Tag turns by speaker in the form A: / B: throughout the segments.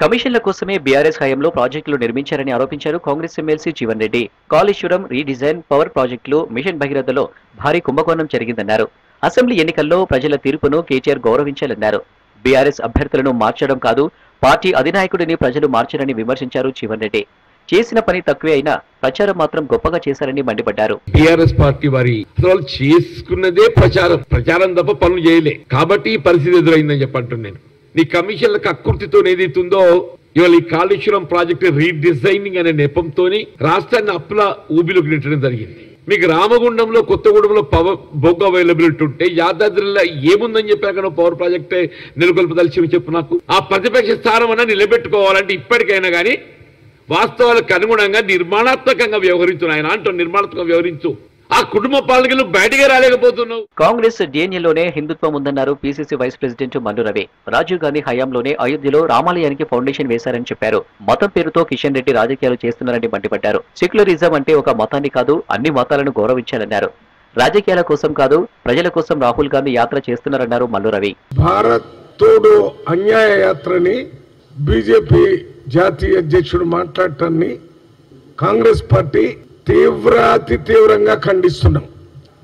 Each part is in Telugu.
A: కమిషన్ల కోసమే బీఆర్ఎస్ హయాంలో ప్రాజెక్టులు నిర్మించారని ఆరోపించారు Congress MLC Jeevan Reddy. Kaleshwaram, redesign, power ప్రాజెక్టులు, మిషన్ భగీరథలో భారీ కుంభకోణం జరిగిందన్నారు. అసెంబ్లీ ఎన్నికల్లో ప్రజల తీర్పును కేటీఆర్ గౌరవించాలన్నారు. బీఆర్ఎస్ అభ్యర్థులను మార్చడం కాదు, పార్టీ అధినాయకుడిని ప్రజలు మార్చారని విమర్శించారు జీవన్ రెడ్డి. చేసిన పని తక్కువే అయినా ప్రచారం మాత్రం గొప్పగా చేశారని మండిపడ్డారు.
B: బీఆర్ఎస్ పార్టీ వారి చేసుకున్నదే ప్రచారం తప్ప పనులు చేయలే కాబట్టి ఈ పరిస్థితి ఎదురైందని చెప్పంటున్నాను. నీ కమిషన్లకు అకృతితో ఏదైతుందో ఇవాళ ఈ కాళేశ్వరం ప్రాజెక్టు రీడిజైనింగ్ అనే నెపంతో రాష్ట్రాన్ని అప్పుల ఊబిలోకి నెట్టడం జరిగింది. మీకు రామగుండంలో, కొత్తగూడెంలో బొగ్గు అవైలబిలిటీ ఉంటే యాదాద్రిలో ఏముందని చెప్పాక పవర్ ప్రాజెక్టే నెలకొల్పదలిచి చెప్పు నాకు. ఆ ప్రతిపక్ష స్థానం అన్న నిలబెట్టుకోవాలంటే ఇప్పటికైనా కానీ వాస్తవాలకు అనుగుణంగా నిర్మాణాత్మకంగా వ్యవహరించున్నాయన అంటూ నిర్మాణాత్మకంగా వ్యవహరించు. ఆ కుటుంబ పాలకులు బయటగా రాలేకపోతున్నావు.
A: కాంగ్రెస్ డిఎన్ఏలోనే హిందుత్వం ఉందన్నారు PCC vice president Mallu Ravi. Rajiv Gandhi హయాంలోనే అయోధ్యలో రామాలయానికి ఫౌండేషన్ వేశారని చెప్పారు. మతం పేరుతో కిషన్ రెడ్డి రాజకీయాలు చేస్తున్నారని మండిపడ్డారు. సెక్యులరిజం అంటే ఒక మతాన్ని కాదు, అన్ని మతాలను గౌరవించాలన్నారు. రాజకీయాల కోసం కాదు, ప్రజల కోసం రాహుల్ గాంధీ యాత్ర చేస్తున్నారన్నారు మల్లు రవి.
C: భారత్ తోడు అన్యాయ యాత్రని బీజేపీ జాతీయ అధ్యక్షుడు మాట్లాడటాన్ని కాంగ్రెస్ పార్టీ అతి తీవ్రంగా ఖండిస్తున్నాం.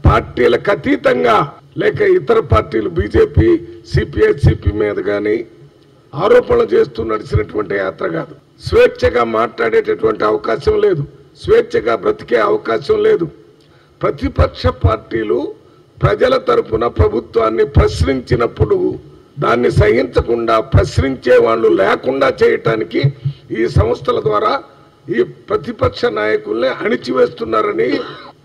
C: పార్టీలకు అతీతంగా లేక ఇతర పార్టీలు బీజేపీ, సిపిఐ, సిపి మీద కానీ ఆరోపణలు చేస్తూ నడిచినటువంటి యాత్ర కాదు. స్వేచ్ఛగా మాట్లాడేటటువంటి అవకాశం లేదు, స్వేచ్ఛగా బ్రతికే అవకాశం లేదు. ప్రతిపక్ష పార్టీలు ప్రజల తరపున ప్రభుత్వాన్ని ప్రశ్నించినప్పుడు దాన్ని సహించకుండా ప్రశ్నించే వాళ్ళు లేకుండా చేయటానికి ఈ సంస్థల ద్వారా ఈ ప్రతిపక్ష నాయకుల్ని అణిచివేస్తున్నారని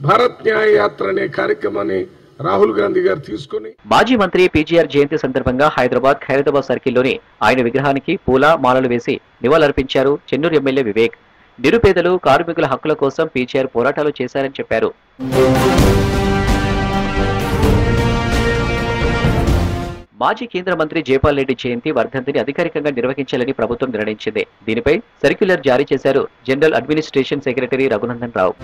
C: భారత్ న్యాయ యాత్ర అనే కార్యక్రమాన్ని రాహుల్ గాంధీ గారు తీసుకుని
A: మాజీ మంత్రి పీజీఆర్ జయంతి సందర్భంగా ఖైరతాబాద్ సర్కిల్లోని ఆయన విగ్రహానికి పూల మాలలు వేసి నివాళులర్పించారు చెన్నూరు ఎమ్మెల్యే వివేక్. నిరుపేదలు, కార్మికుల హక్కుల కోసం పీజీఆర్ పోరాటాలు చేశారని చెప్పారు. మాజీ కేంద్ర మంత్రి జైపాల్ రెడ్డి జయంతి వర్ధంతిని అధికారికంగా నిర్వహించాలని ప్రభుత్వం నిర్ణయించింది. దీనిపై సర్క్యులర్ జారీ చేశారు general administration secretary Raghunandan Rao.